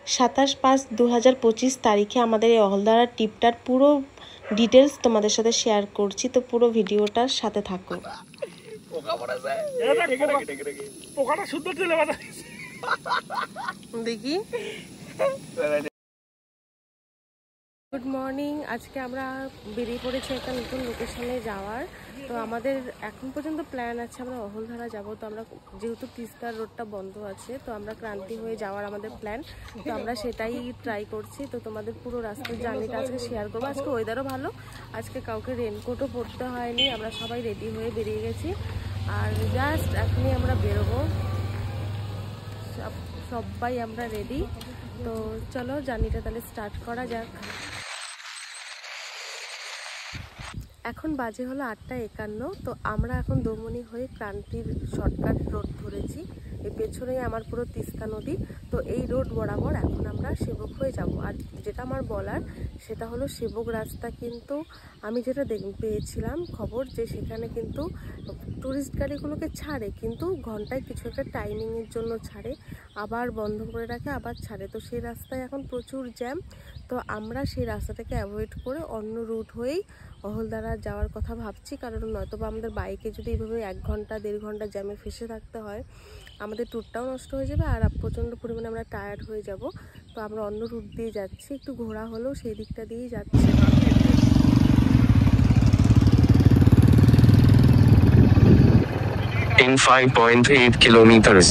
27/5/2025 তারিখে আমাদের এই অহলদারা ট্রিপটার পুরো ডিটেলস তোমাদের সাথে শেয়ার করছি, তো পুরো ভিডিওটার সাথে থাকো। দেখি গুড মর্নিং। আজকে আমরা বেরিয়ে পড়েছি একটা নতুন লোকেশনে যাওয়ার। তো আমাদের এখন পর্যন্ত প্ল্যান আছে আমরা অহলধারা যাব। তো আমরা যেহেতু তিস্তার রোডটা বন্ধ আছে, তো আমরা ক্রান্তি হয়ে যাওয়ার আমাদের প্ল্যান, তো আমরা সেটাই ট্রাই করছি। তো তোমাদের পুরো রাস্তার জার্নিটা আজকে শেয়ার করবো। আজকে ওয়েদারও ভালো, আজকে কাউকে রেনকোটও পরতে হয়নি, আমরা সবাই রেডি হয়ে বেরিয়ে গেছি। আর জাস্ট এখনই আমরা বেরোবো, সবাই আমরা রেডি। তো চলো জার্নিটা তাহলে স্টার্ট করা যাক। এখন বাজে হলো 8:51। তো আমরা এখন দমনি হয়ে ক্রান্তির শর্টকাট রোড ধরেছি। এই পেছনেই আমার পুরো তিস্তা নদী। তো এই রোড বরাবর এখন আমরা সেবক হয়ে যাব। আর যেটা আমার বলার সেটা হলো সেবক রাস্তা কিন্তু আমি যেটা পেয়েছিলাম খবর, যে সেখানে কিন্তু টুরিস্ট গাড়িগুলোকে ছাড়ে, কিন্তু ঘন্টায় কিছু একটা টাইমিংয়ের জন্য ছাড়ে, আবার বন্ধ করে রাখে, আবার ছাড়ে। তো সেই রাস্তায় এখন প্রচুর জ্যাম। তো আমরা সেই রাস্তাটাকে অ্যাভয়েড করে অন্য রুট হয়েই অহলদারা যাওয়ার কথা ভাবছি। কারণ নয়তোবা আমাদের বাইকে যদি এইভাবে 1 ঘন্টা 1.5 ঘন্টা জ্যামে ফেসে থাকতে হয়, আমাদের ট্যুরটাও নষ্ট হয়ে যাবে আর প্রচণ্ড পরিমাণে আমরা টায়ার্ড হয়ে যাব। তো আমরা অন্য রুট দিয়ে যাচ্ছি, একটু ঘোরা হলেও সেই দিকটা দিয়েই যাচ্ছি। In 5.8 kilometers.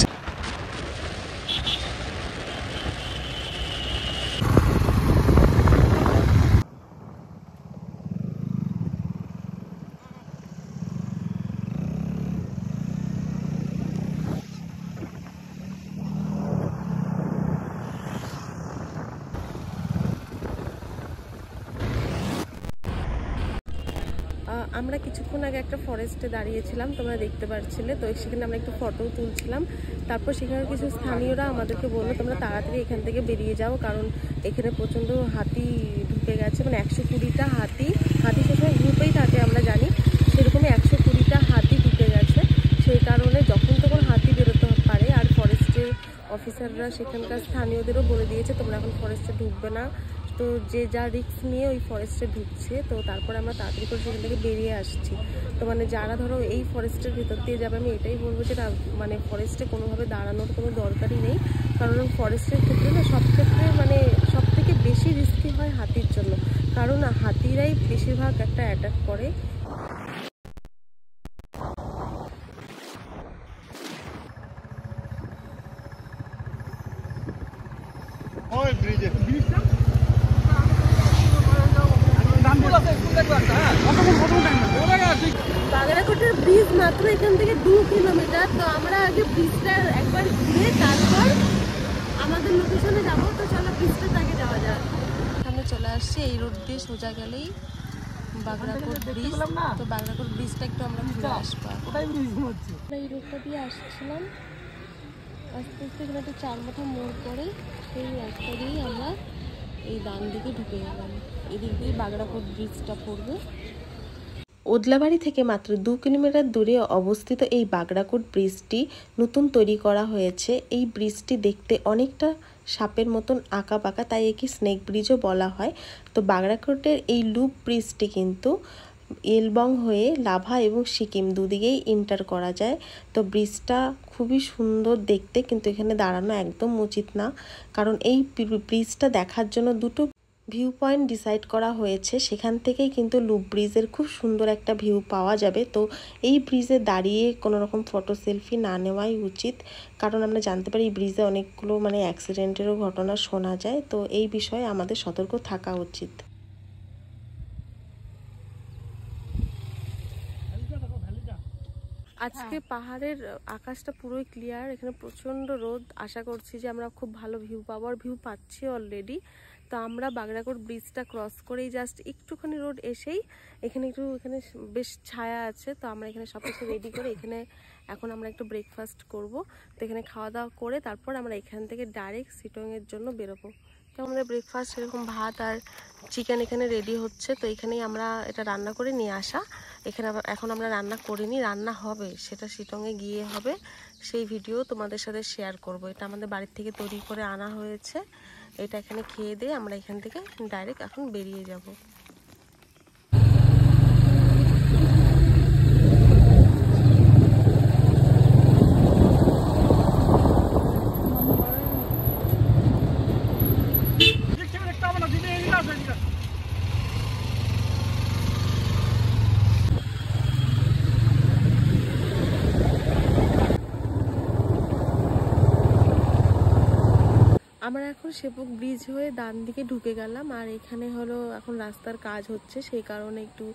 আমরা কিছুক্ষণ আগে একটা ফরেস্টে দাঁড়িয়েছিলাম, তোমরা দেখতে পাচ্ছিলে। তো সেখানে আমরা একটু ফটো তুলছিলাম। তারপর সেখানে কিছু স্থানীয়রা আমাদেরকে বললো তোমরা তাড়াতাড়ি এখান থেকে বেরিয়ে যাও, কারণ এখানে প্রচণ্ড হাতি ঢুকে গেছে। মানে 120টা হাতি সবসময় গ্রুপেই থাকে আমরা জানি, সেরকমই 120টা হাতি ঢুকে গেছে। সেই কারণে যখন তখন হাতি বেরোতে পারে। আর ফরেস্টের অফিসাররা সেখানকার স্থানীয়দেরও বলে দিয়েছে তোমরা এখন ফরেস্টে ঢুকবে না। তো যে যা রিস্ক নিয়ে ওই ফরেস্টে ঢুকছে। তো তারপরে আমরা তাড়াতাড়ি করে সেখান থেকে বেরিয়ে আসছি। তো মানে যারা ধরো এই ফরেস্টের ভিতর দিয়ে যাবে, আমি এটাই বলবো যে মানে ফরেস্টে কোনোভাবে দাঁড়ানোর কোনো দরকারই নেই। কারণ ফরেস্টের ক্ষেত্রে না সব ক্ষেত্রে মানে সব থেকে বেশি রিস্কি হয় হাতির জন্য, কারণ হাতিরাই বেশিরভাগ একটা অ্যাটাক করে। বাগড়াকোটের ব্রিজ মাত্র এখান থেকে 2 কিলোমিটার। তো আমরা আগে ব্রিজটা একবার ঘুরে তারপর আমাদের লোকেশনে যাবো। তো চলো ব্রিজটা আগে যাওয়া যাক। সামনে চলে আসছে, এই রোড দিয়ে সোজা গেলেই বাগড়াকোট ব্রিজ। তো বাগড়াকোট ব্রিজটা একটু আমরা ঘুরে আসবো। এই রোডটা দিয়ে আসছিলাম, আস্তে আস্তে এখানে একটা 4 মাথা মোড় পড়ে, সেই রাস্তা দিয়েই আমরা এই ডান দিকে ঢুকে গেলাম। এদিক দিয়ে বাগড়াকোট ব্রিজটা পড়বে। ওদলাবাড়ি থেকে মাত্র 2 কিলোমিটার দূরে অবস্থিত এই বাগড়াকোট ব্রিজটি নতুন তৈরি করা হয়েছে। এই ব্রিজটি দেখতে অনেকটা সাপের মতন আঁকা বাঁকা, তাই একে স্নেক ব্রিজও বলা হয়। তো বাগড়াকোটের এই লুপ ব্রিজটি কিন্তু এলবং হয়ে লাভা এবং সিকিম দুদিকেই এন্টার করা যায়। তো ব্রিজটা খুবই সুন্দর দেখতে, কিন্তু এখানে দাঁড়ানো একদম উচিত না, কারণ এই ব্রিজটা দেখার জন্য দুটো ভিউ পয়েন্ট ডিসাইড করা হয়েছে। সেখান থেকেই কিন্তু লুপ ব্রিজের খুব সুন্দর একটা ভিউ পাওয়া যাবে। তো এই ব্রিজে দাঁড়িয়ে কোনো রকম ফটো সেলফি না নেওয়াই উচিত, কারণ আমরা জানতে পারি এই ব্রিজে অনেকগুলো মানে অ্যাক্সিডেন্টেরও ঘটনা শোনা যায়। তো এই বিষয়ে আমাদের সতর্ক থাকা উচিত। আজকে পাহাড়ের আকাশটা পুরোই ক্লিয়ার, এখানে প্রচণ্ড রোদ। আশা করছি যে আমরা খুব ভালো ভিউ পাবো, আর ভিউ পাচ্ছি অলরেডি। তো আমরা বাগড়াকোট ব্রিজটা ক্রস করেই জাস্ট একটুখানি রোড এসেই এখানে বেশ ছায়া আছে। তো আমরা এখানে সব কিছু রেডি করে এখানে এখন আমরা একটু ব্রেকফাস্ট করব। তো এখানে খাওয়া দাওয়া করে তারপর আমরা এখান থেকে ডাইরেক্ট শিটংয়ের জন্য বেরোবো। তো আমাদের ব্রেকফাস্ট এরকম ভাত আর চিকেন এখানে রেডি হচ্ছে। তো এখানেই আমরা এটা রান্না করে নিয়ে আসা। এখানে এখন আমরা রান্না করিনি, রান্না হবে, সেটা শিটংয়ে গিয়ে হবে। সেই ভিডিও তোমাদের সাথে শেয়ার করব। এটা আমাদের বাড়ির থেকে তৈরি করে আনা হয়েছে। এটা এখানে খেয়ে দিয়ে আমরা এখান থেকে ডাইরেক্ট এখন বেরিয়ে যাব। আমরা এখন সেবক ব্রিজ হয়ে ডান দিকে ঢুকে গেলাম, আর এখানে হলো এখন রাস্তার কাজ হচ্ছে, সেই কারণে একটু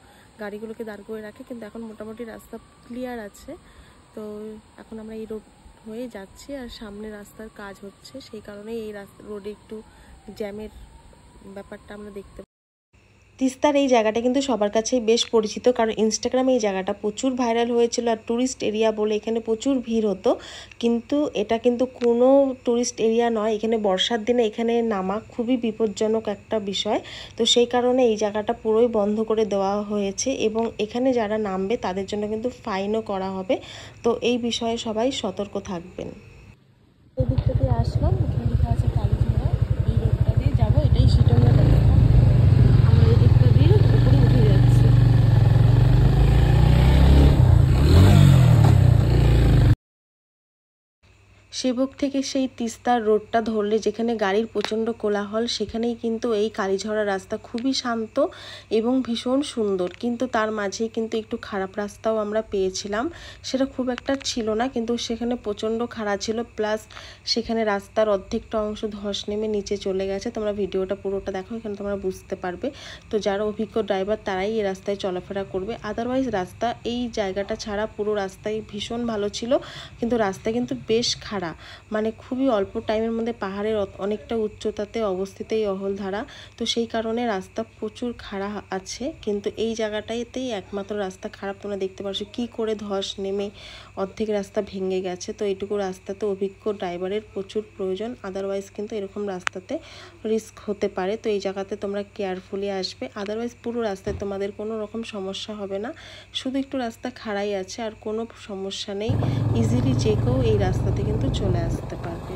গাড়িগুলোকে দাঁড় করে রাখে, কিন্তু এখন মোটামুটি রাস্তা ক্লিয়ার আছে। তো এখন আমরা এই রোড হয়ে যাচ্ছি, আর সামনে রাস্তার কাজ হচ্ছে, সেই কারণে এই রোডে একটু জ্যামের ব্যাপারটা আমরা দেখতে। তিস্তার এই জায়গাটা কিন্তু সবার কাছেই বেশ পরিচিত, কারণ ইনস্টাগ্রামে এই জায়গাটা প্রচুর ভাইরাল হয়েছিল, আর ট্যুরিস্ট এরিয়া বলে এখানে প্রচুর ভিড় হতো। কিন্তু এটা কিন্তু কোনো ট্যুরিস্ট এরিয়া নয়, এখানে বর্ষার দিনে এখানে নামা খুবই বিপজ্জনক একটা বিষয়। তো সেই কারণে এই জায়গাটা পুরোই বন্ধ করে দেওয়া হয়েছে, এবং এখানে যারা নামবে তাদের জন্য কিন্তু ফাইনও করা হবে। তো এই বিষয়ে সবাই সতর্ক থাকবেন। এই দিকটা দিয়ে আসলাম, এখানে লেখা আছে কালীঝোড়া, এই রোডটা দিয়ে যাবো, এটাই শিটঙ্গা রাস্তা। আমরা এই দিকটা দিয়ে উপরে উঠে যাচ্ছি। সেবক থেকে সেই তিস্তার রোডটা ধরলে যেখানে গাড়ির প্রচণ্ড কোলাহল, সেখানেই কিন্তু এই কালীঝরা রাস্তা খুবই শান্ত এবং ভীষণ সুন্দর। কিন্তু তার মাঝেই কিন্তু একটু খারাপ রাস্তাও আমরা পেয়েছিলাম, সেটা খুব একটা ছিল না, কিন্তু সেখানে প্রচণ্ড খাড়া ছিল, প্লাস সেখানে রাস্তার অর্ধেকটা অংশ ধস নেমে নিচে চলে গেছে। তোমরা ভিডিওটা পুরোটা দেখো, এখানে তোমরা বুঝতে পারবে। তো যারা অভিজ্ঞ ড্রাইভার তারাই এই রাস্তায় চলাফেরা করবে, আদারওয়াইজ রাস্তা এই জায়গাটা ছাড়া পুরো রাস্তায় ভীষণ ভালো ছিল, কিন্তু রাস্তা কিন্তু বেশ খারাপ, মানে খুবই অল্প টাইমের মধ্যে পাহাড়ের অনেকটা উচ্চতাতে অবস্থিত এই অহলধারা। তো সেই কারণে রাস্তা প্রচুর খারাপ আছে, কিন্তু এই জায়গাটাতেই একমাত্র রাস্তা খারাপ। তোমরা দেখতে পাচ্ছ কি করে ধস নেমে অর্ধেক রাস্তা ভেঙে গেছে। তো এইটুকু রাস্তাতে অভিজ্ঞ ড্রাইভারের প্রচুর প্রয়োজন, আদারওয়াইজ কিন্তু এরকম রাস্তাতে রিস্ক হতে পারে। তো এই জায়গাতে তোমরা কেয়ারফুলি আসবে, আদারওয়াইজ পুরো রাস্তায় তোমাদের কোনো রকম সমস্যা হবে না, শুধু একটু রাস্তা খাড়াই আছে, আর কোনো সমস্যা নেই। ইজিলি যে কেউ এই রাস্তাতে কিন্তু চলে আসতে পারবে।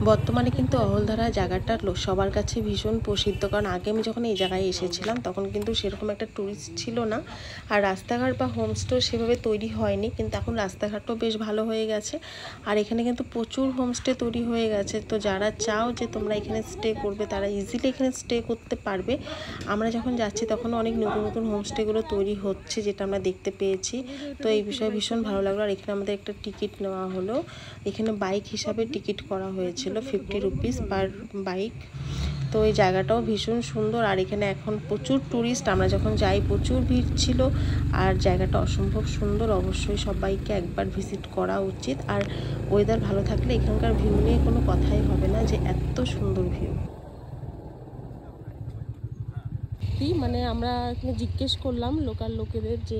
বর্তমানে কিন্তু অহলধারা জায়গাটা সবার কাছে ভীষণ প্রসিদ্ধ, কারণ আগে আমি যখন এই জায়গায় এসেছিলাম তখন কিন্তু সেরকম একটা ট্যুরিস্ট ছিল না, আর রাস্তাঘাট বা হোমস্টে সেভাবে তৈরি হয়নি, কিন্তু এখন রাস্তাঘাটও বেশ ভালো হয়ে গেছে, আর এখানে কিন্তু প্রচুর হোমস্টে তৈরি হয়ে গেছে। তো যারা চাও যে তোমরা এখানে স্টে করবে তারা ইজিলি এখানে স্টে করতে পারবে। আমরা যখন যাচ্ছি তখন অনেক নতুন নতুন হোমস্টেগুলো তৈরি হচ্ছে, যেটা আমরা দেখতে পেয়েছি। তো এই বিষয়ে ভীষণ ভালো লাগলো। আর এখানে আমাদের একটা টিকিট নেওয়া হলো, এখানে বাইক হিসাবে টিকিট করা হয়েছিল 50 রুপিস পার বাইক। তো এই জায়গাটাও ভীষণ সুন্দর, আর এখানে এখন প্রচুর ট্যুরিস্ট, আমরা যখন যাই প্রচুর ভিড় ছিল, আর জায়গাটা অসম্ভব সুন্দর। অবশ্যই সবাইকে একবার ভিজিট করা উচিত, আর ওয়েদার ভালো থাকলে এখানকার ভিউ নিয়ে কোনো কথাই হবে না যে এত সুন্দর ভিউ। কি মানে আমরা এখানে জিজ্ঞেস করলাম লোকাল লোকেদের যে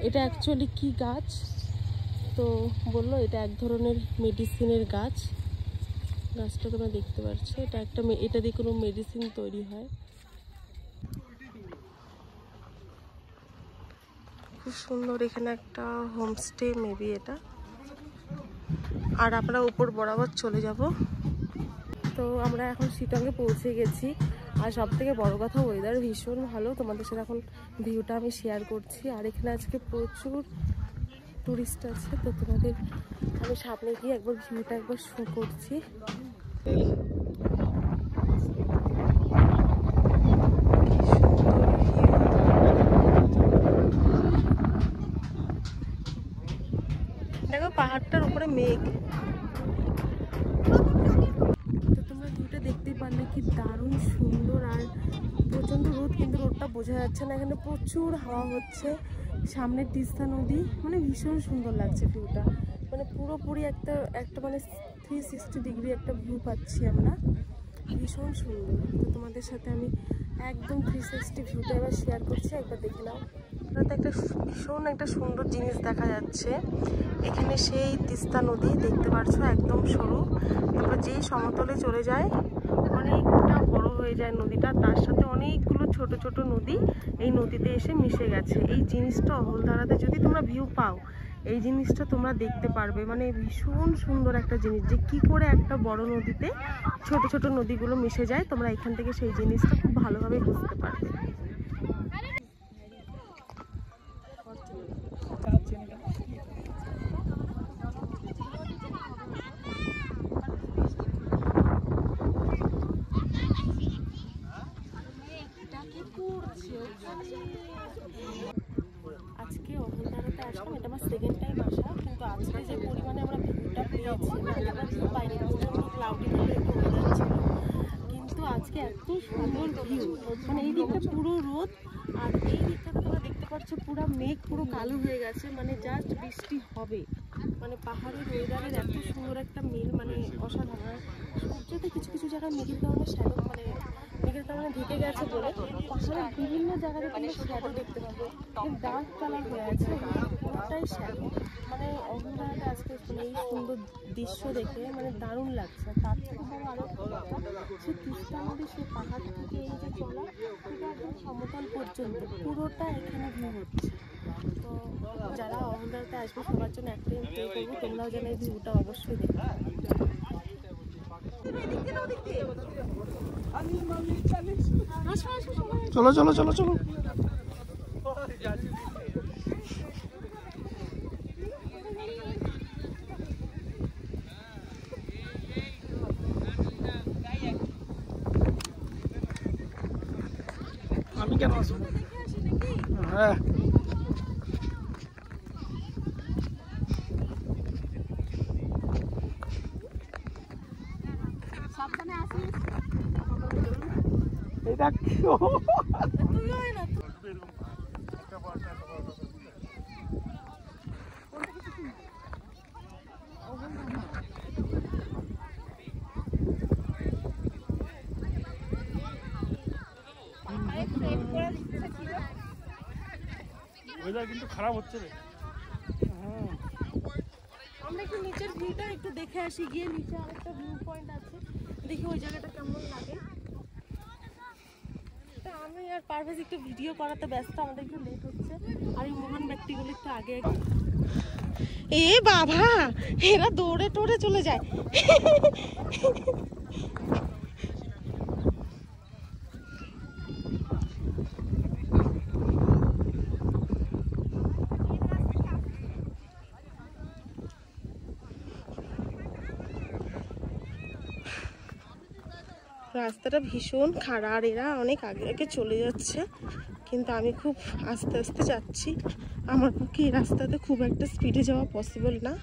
এটা অ্যাকচুয়ালি কি গাছ, তো বললো এটা এক ধরনের মেডিসিনের গাছ। গাছটা তোমরা দেখতে পাচ্ছ, এটা দিয়ে কোনো মেডিসিন তৈরি হয়। খুব সুন্দর এখানে একটা হোমস্টে মেবি এটা, আর আমরা উপর বরাবর চলে যাব। তো আমরা এখন শিটংয়ে পৌঁছে গেছি, আর সব থেকে বড় কথা ওয়েদার ভীষণ ভালো। তোমাদের সাথে এখন ভিউটা আমি শেয়ার করছি, আর এখানে আজকে প্রচুর টুরিস্ট আছে। তো তোমাদের আমি সামনে গিয়ে একবার ভিউটা একবার শো করছি। দেখো পাহাড়টার উপরে মেঘ, তো তোমরা ভিউটা দেখতেই পারলে কি দারুণ সুন্দর। আর প্রচণ্ড রোদ, কিন্তু রোদটা বোঝা যাচ্ছে না, এখানে প্রচুর হাওয়া হচ্ছে, সামনে তিস্তা নদী, মানে ভীষণ সুন্দর লাগছে ভিউটা, মানে পুরোপুরি একটা মানে 360 ডিগ্রি একটা ভিউ পাচ্ছি আমরা, ভীষণ সুন্দর। তো তোমাদের সাথে আমি একদম 360 ভিউটা এবার শেয়ার করছি, একবার দেখে নাও। তাতে একটা ভীষণ একটা সুন্দর জিনিস দেখা যাচ্ছে, এখানে সেই তিস্তা নদী দেখতে পাচ্ছ, একদম সরু, তারপর যেই সমতলে চলে যায় অনেকটা বড় হয়ে যায় নদীটা, তার সাথে অনেকগুলো ছোট ছোট নদী এই নদীতে এসে মিশে গেছে। এই জিনিসটা অহলদারাতে যদি তোমরা ভিউ পাও, এই জিনিসটা তোমরা দেখতে পারবে। মানে ভীষণ সুন্দর একটা জিনিস, যে কি করে একটা বড় নদীতে ছোট ছোট নদীগুলো মিশে যায়। তোমরা এখান থেকে সেই জিনিসটা খুব ভালোভাবে বুঝতে পারবে। আজকে অহলদারাতে আসলাম, এটা আমার সেকেন্ড টাইম আসা, কিন্তু আজকে যে পরিমাণে আমরা ভিউটা পেয়েছি, বাইরে ক্লাউডি ছিল, কিন্তু আজকে এত সুন্দর ভিউ। মানে এই দিকটা পুরো রোদ, আর এই দিকটা তোমরা দেখতে পাচ্ছ পুরো মেঘ পুরো কালো হয়ে গেছে, মানে জাস্ট বৃষ্টি হবে। মানে পাহাড়ের ওয়েদারের এত সুন্দর একটা মিল, মানে অসাধারণ। সূর্যতে কিছু কিছু জায়গায় মেঘের কারণে শ্যাডো, মানে মেঘের কারণে ঢেকে গেছে বলে পাহাড়ের বিভিন্ন জায়গাতে তোমরা শ্যাডো দেখতে পাবে, ডার্ক কালার হয়ে আছে, পুরোটাই শ্যাডো। মানে অহলদারাতে আজকে এই সুন্দর দৃশ্য দেখে মানে দারুণ লাগছে। তার থেকে বড় আরো সে তিস্তা নদী, সে পাহাড় থেকে এই যে চলা এটা একদম সমতল পর্যন্ত পুরোটা এখানে ভিউ হচ্ছে। তো যারা অহলদারাতে আসবে সবার জন্য একটা প্লে করবো, তোমরাও যেন এই ভিউটা অবশ্যই দেখবে। চলো চলো চলো চলো। আমি কেন আসবো? হ্যাঁ এটা কিন্তু খারাপ হচ্ছে রে। আমরা একটু নিচের ভিউটা একটু দেখে আসি, গিয়ে নিচে আরেকটা ভিউ পয়েন্ট আছে, দেখি ওই জায়গাটা কেমন লাগে। তো আমি আর পারভেজ একটু ভিডিও করাতে ব্যস্ত, আমাদের একটু লেট হচ্ছে, আর এই মহান ব্যক্তিগুলো একটু আগে। এ বাবা, এরা দৌড়ে টোড়ে চলে যায়। রাস্তাটা ভীষণ খাড়া, আর এরা অনেক আগে আগে চলে যাচ্ছে, কিন্তু আমি খুব আস্তে আস্তে যাচ্ছি। আমার পক্ষে এই রাস্তাতে খুব একটা স্পিডে যাওয়া পসিবল না।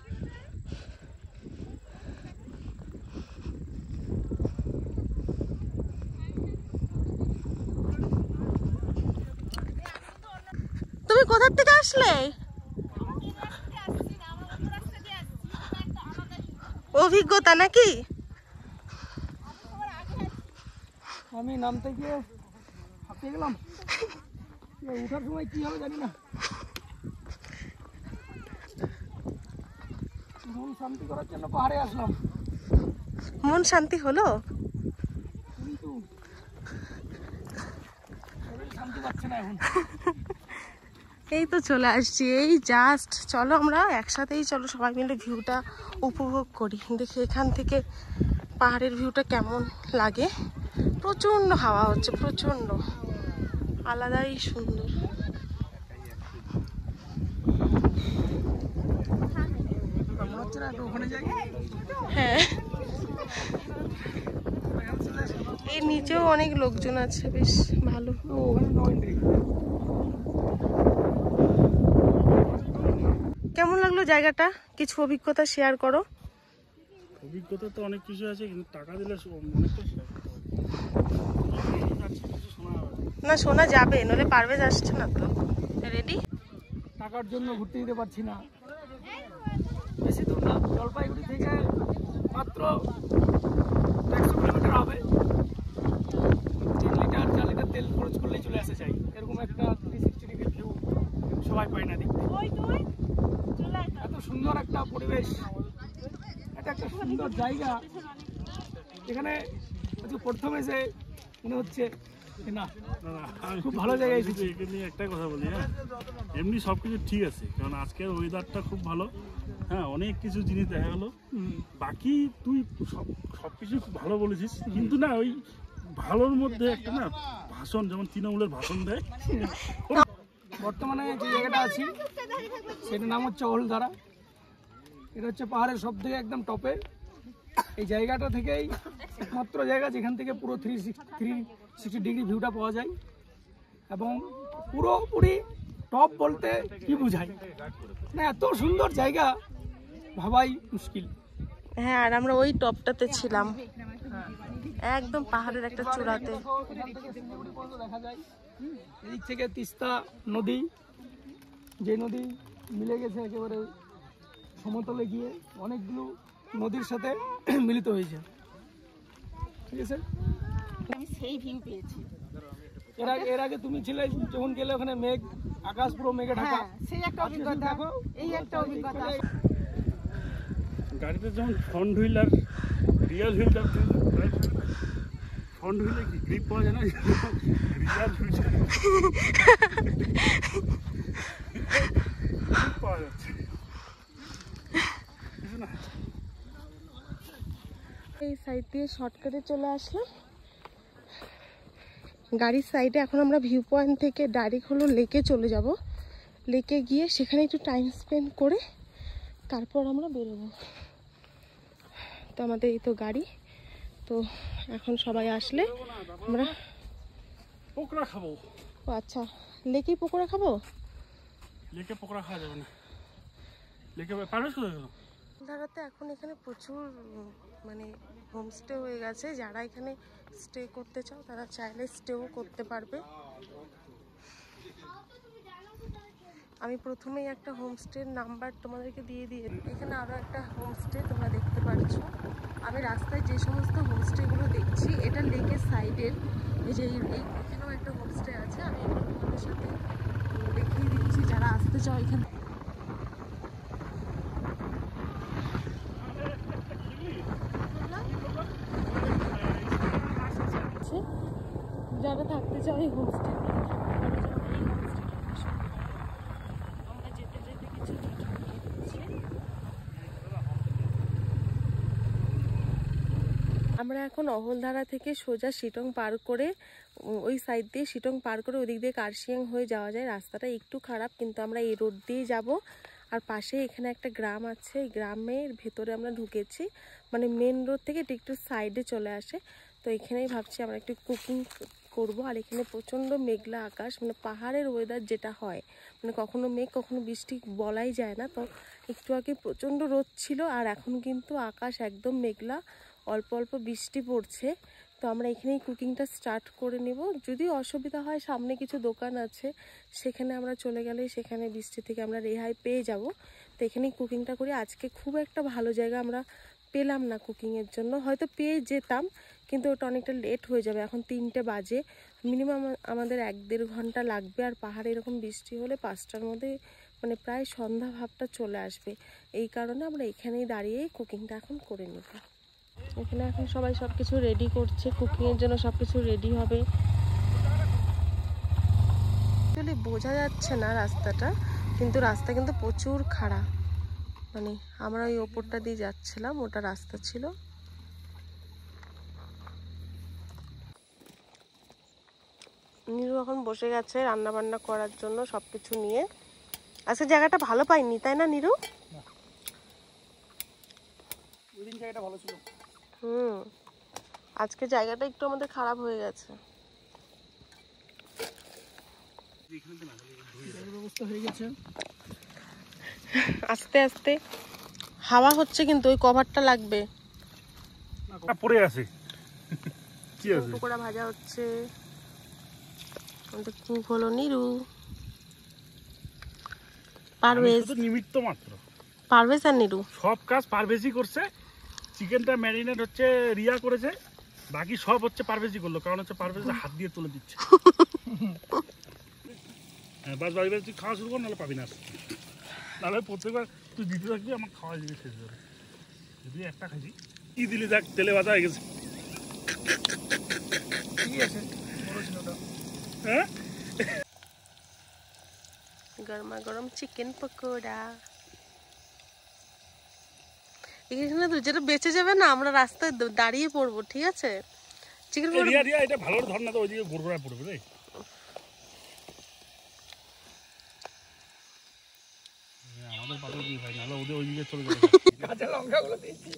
তুমি কোথা থেকে আসলে? অভিজ্ঞতা নাকি? আমি নামতে গিয়ে হাঁপিয়ে গেলাম, উঠার সময় কি হবে জানি না। মন শান্তি করার জন্য পাহাড়ে আসলাম। মন শান্তি হলো, কিন্তু শান্তি পাচ্ছে না এখন। এই তো চলে আসছি, এই জাস্ট। চলো আমরা একসাথেই চলো সবাই মিলে ভিউটা উপভোগ করি, দেখি এখান থেকে পাহাড়ের ভিউটা কেমন লাগে। প্রচন্ড হাওয়া হচ্ছে, প্রচন্ড আলাদাই সুন্দর। হ্যাঁ, এর নিচেও অনেক লোকজন আছে, বেশ ভালো। কেমন লাগলো জায়গাটা? কিছু অভিজ্ঞতা শেয়ার করো। অভিজ্ঞতা তো অনেক কিছু আছে, কিন্তু টাকা দিলে না, শোনা যাবে, নইলে পারভেজ আসছে না তো। রেডি? টাকার জন্য ঘুরতে দিতে পারছি না। বেশি দূর না, জলপাইগুড়ি থেকে মাত্র 100 কিলোমিটার হবে। 3 লিটার 4 লিটার তেল খরচ করলেই চলে আসা যায়। এরকম একটা 360 ডিগ্রি ভিউ সবাই পায় না দেখতে। এত সুন্দর একটা পরিবেশ, এটা একটা সুন্দর জায়গা। এখানে প্রথমে যে মনে হচ্ছে না খুব ভালো জায়গায় এসেছি। একে নিয়ে একটাই কথা বলি, হ্যাঁ এমনি সব কিছু ঠিক আছে, কারণ আজকের ওয়েদারটা খুব ভালো, হ্যাঁ অনেক কিছু জিনিস দেখা গেলো। বাকি তুই সব কিছু খুব ভালো বলেছিস, কিন্তু না ওই ভালোর মধ্যে একটা না ভাষণ, যেমন তৃণমূলের ভাষণ দেয়। বর্তমানে যে জায়গাটা আছি সেটার নাম হচ্ছে অহলধারা। এটা হচ্ছে পাহাড়ের সব থেকে একদম টপে। এই জায়গাটা থেকেই একমাত্র জায়গা যেখান থেকে পুরো 360 ডিগ্রি ভিউটা পাওয়া যায়, এবং পুরোপুরি টপ বলতে কি বোঝায় না, এত সুন্দর জায়গা ভাবাই মুশকিল। হ্যাঁ, আর আমরা ওই টপটাতে ছিলাম, একদম পাহাড়ের একটা চূড়াতে। দেখা যায় এদিক থেকে তিস্তা নদী, যে নদী মিলে গেছে একেবারে সমতলে গিয়ে অনেকগুলো নদীর সাথে মিলিত হয়েছে। ঠিক আছে, আমি সেই ভিউ পেয়েছি। এর আগে তুমি ছিলে যখন গেলে ওখানে মেঘ, আকাশ পুরো মেঘে ঢাকা, সেই একটা অভিজ্ঞতা, এই একটা অভিজ্ঞতা। গাড়িতে যেমন ফ্রন্ট হুইল আর রিয়াল হুইলটা, ফ্রন্ট হুইলে কি গ্রিপ পাওয়া যায় না, রিয়াল হুইল পাওয়া যাচ্ছে না। এই সাইড দিয়ে শর্টকাটে চলে আসলাম গাড়ির সাইডে। এখন আমরা ভিউ পয়েন্ট থেকে ডাইরেক্ট হলো লেকে চলে যাব। লেকে গিয়ে সেখানে একটু টাইম স্পেন্ড করে তারপর আমরা বেরোবো। তো আমাদের এই তো গাড়ি, তো এখন সবাই আসলে আমরা পকোড়া খাবো। ও আচ্ছা, লেকে পকোড়া খাবো? লেকে পকোড়া খাওয়া যাবে না, লেকে পারবে শুধু ধারাতে এখন এখানে প্রচুর মানে হোমস্টে হয়ে গেছে। যারা এখানে স্টে করতে চাও তারা চাইলে স্টেও করতে পারবে। আমি প্রথমেই একটা হোমস্টের নাম্বার তোমাদেরকে দিয়ে এখানে আরও একটা হোমস্টে তোমরা দেখতে পাচ্ছ। আমি রাস্তায় যে সমস্ত হোমস্টেগুলো দেখছি এটা লেকের সাইডের। এই যে এখানেও একটা হোমস্টে আছে, আমি এগুলো তোমাদের সাথে দেখিয়ে দিচ্ছি যারা আসতে চাও এখানে। যারা থাকতে চাও এই হোমস্টে, আমরা যেতে যেতে কিছু আমরা এখন অহলধারা থেকে সোজা শিটং পার করে ওই সাইড দিয়ে শিটং পার করে ওদিক দিয়ে কার্শিয়াং হয়ে যাওয়া যায়। রাস্তাটা একটু খারাপ, কিন্তু আমরা এই রোড দিয়ে যাব। আর পাশে এখানে একটা গ্রাম আছে, এই গ্রামের ভেতরে আমরা ঢুকেছি, মানে মেন রোড থেকে একটু সাইডে চলে আসে। তো এখানেই ভাবছি আমরা একটু কুকিং করব। আর এখানে প্রচণ্ড মেঘলা আকাশ, মানে পাহাড়ের ওয়েদার যেটা হয়, মানে কখনো মেঘ কখনো বৃষ্টি বলাই যায় না। তো একটু আগে প্রচণ্ড রোদ ছিল, আর এখন কিন্তু আকাশ একদম মেঘলা, অল্প অল্প বৃষ্টি পড়ছে। তো আমরা এখানেই কুকিংটা স্টার্ট করে নেব। যদি অসুবিধা হয় সামনে কিছু দোকান আছে, সেখানে আমরা চলে গেলে সেখানে বৃষ্টি থেকে আমরা রেহাই পেয়ে যাব। তো এখানেই কুকিংটা করি। আজকে খুব একটা ভালো জায়গা আমরা পেলাম না কুকিংয়ের জন্য, হয়তো পেয়ে যেতাম কিন্তু ওটা অনেকটা লেট হয়ে যাবে। এখন 3টে বাজে, মিনিমাম আমাদের 1-1.5 ঘন্টা লাগবে। আর পাহাড়ে এরকম বৃষ্টি হলে 5টার মধ্যে মানে প্রায় সন্ধ্যা ভাবটা চলে আসবে। এই কারণে আমরা এখানেই দাঁড়িয়ে কুকিংটা এখন করে নেব। এখানে এখন সবাই সব কিছু রেডি করছে, কুকিংয়ের জন্য সব কিছু রেডি হবে। অ্যাকচুয়ালি বোঝা যাচ্ছে না রাস্তাটা, কিন্তু রাস্তা কিন্তু প্রচুর খারাপ। মানে আমরা ওই ওপরটা দিয়ে যাচ্ছিলাম, ওটা রাস্তা ছিল। নীরু এখন বসে গেছে রান্না বান্না করার জন্য সবকিছু নিয়ে। আজকে জায়গাটা ভালো পাইনি, তাই না নীরু? জায়গাটা ভালো ছিল। আজকে জায়গাটা একটু আমাদের খারাপ হয়ে গেছে। ব্যবস্থা হয়ে গেছে, আস্তে আস্তে হাওয়া হচ্ছে, কিন্তু ওই কভারটা লাগবে। পড়ে আছে, কি আছে? পকোড়া ভাজা হচ্ছে। আমাদের কুক হলো নীরু, পারভেজ, নিমিত্ত মাত্র। পারভেজ আর নীরু সব কাজ পারভেজই করছে। চিকেনটা ম্যারিনেট হচ্ছে রিয়া করেছে, বাকি সব হচ্ছে পারভেজই করলো, কারণ হচ্ছে পারভেজ হাত দিয়ে তুলে দিচ্ছে। হ্যাঁ বাস বাড়ি তুই খাওয়া শুরু কর, নাহলে পাবি না। নাহলে প্রত্যেকবার তুই দিতে থাকবি, আমার খাওয়া জিনিস শেষ করে। যদি একটা খাইছি ই দিলি, দেখ তেলে ভাজা হয়ে গেছে। কি আছে বড় ছিল ওটা। হ্যাঁ গরমা গরম চিকেন পকোড়া। এখানে তো যেটা বেঁচে যাবে না, আমরা রাস্তায় দাঁড়িয়ে পড়বো, ঠিক আছে? চিকেন পকোড়া রিয়া রিয়া এটা ভালো ধর না তো, ওইদিকে গোড়গোড়া পড়বে রে। আমাদের পাতা দিয়ে ভাই, নাহলে ওদের ওইদিকে চলে যাবে। কাঁচা লঙ্কাগুলো দিয়েছি।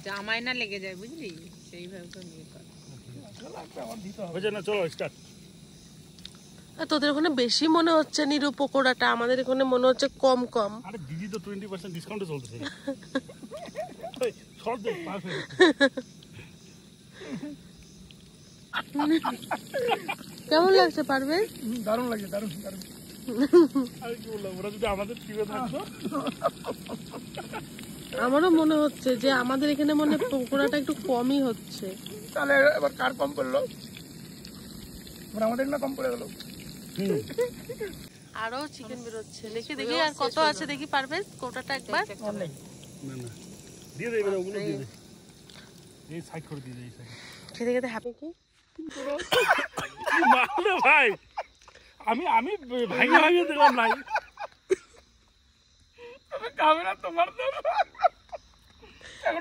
জামাই না লেগে যায় বুঝলি, সেইভাবে তো নিয়ে কর। আমার দিতে হবে। হয়েছে না, চলো স্টার্ট। তোদের ওখানে বেশি মনে হচ্ছে নিরু পকোড়াটা, আমাদের এখানে মনে হচ্ছে কম কম। আরে দিদি তো 20% ডিসকাউন্টে চলতেছে। শর্ট দে পাস হয়ে গেছে। কেমন লাগছে পারবে? দারুণ লাগছে, দারুণ দারুণ। আমি কি বললাম, ওরা যদি আমাদের টিমে থাকতো। আমারও মনে হচ্ছে যে আমাদের এখানে মনে হয় পকোড়াটা একটু কমই হচ্ছে। তাহলে এবার কার কম পড়লো? আমাদের না কম পড়ে গেল। আরো চিকেন বেরোচ্ছে, দেখি দেখি আর কত আছে দেখি পারবে কোটাটা একবার। অনেক না না দিয়ে দে, এবার ওগুলো দিয়ে দে, এই সাইড করে দিয়ে দে, এই সাইড। খেতে খেতে হ্যাপি কি মারলে ভাই, আমি আমি ভাঙে ভাঙে দিলাম নাই। ক্যামেরা তোমার তো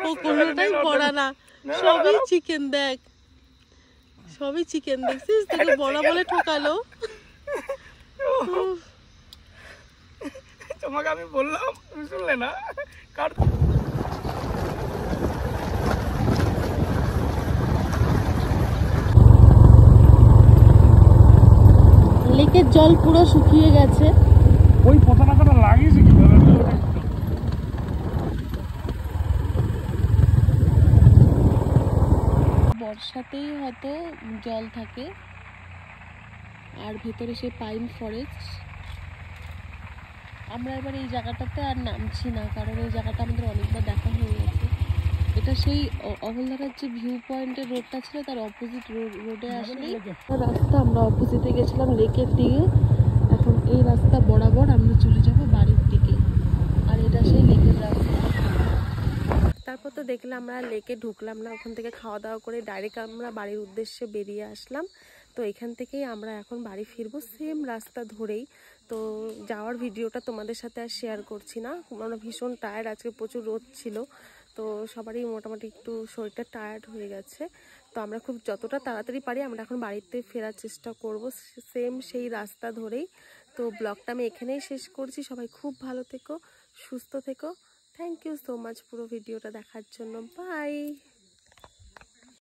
ও কোনোটাই পড়া না, সবই চিকেন। দেখ সবই চিকেন, দেখছিস? তোকে বড়া বলে ঠকালো। তোমাকে আমি বললাম, তুমি শুনলে না। কার লেকের জল পুরো শুকিয়ে গেছে। ওই পতাকাটা লাগিয়েছে কিভাবে? বর্ষাতেই হয়তো জল থাকে, আর ভেতরে সেই পাইন ফরেস্ট। আমরা এবার এই জায়গাটাতে আর নামছি না, কারণ এই জায়গাটা আমাদের অনেকবার দেখা হয়ে গেছে। এটা সেই অহলদারার যে ভিউ পয়েন্টের রোডটা ছিল, তার অপোজিট রোডে আসলেই রাস্তা। আমরা অপোজিটে গেছিলাম লেকের দিকে, এখন এই রাস্তা বরাবর আমরা চলে যাব বাড়ির দিকে, আর এটা সেই লেকের রাস্তা। তারপর তো দেখলাম আমরা লেকে ঢুকলাম না, ওখান থেকে খাওয়া দাওয়া করে ডাইরেক্ট আমরা বাড়ির উদ্দেশ্যে বেরিয়ে আসলাম। তো এখান থেকেই আমরা এখন বাড়ি ফিরবো, সেম রাস্তা ধরেই। তো যাওয়ার ভিডিওটা তোমাদের সাথে আর শেয়ার করছি না, আমরা ভীষণ টায়ার্ড, আজকে প্রচুর রোদ ছিল, তো সবারই মোটামুটি একটু শরীরটা টায়ার্ড হয়ে গেছে। তো আমরা খুব যতটা তাড়াতাড়ি পারি আমরা এখন বাড়িতে ফেরার চেষ্টা করব, সেম সেই রাস্তা ধরেই। তো ব্লগটা আমি এখানেই শেষ করছি। সবাই খুব ভালো থেকো, সুস্থ থেকো। থ্যাংক ইউ সো মাচ পুরো ভিডিওটা দেখার জন্য। বাই।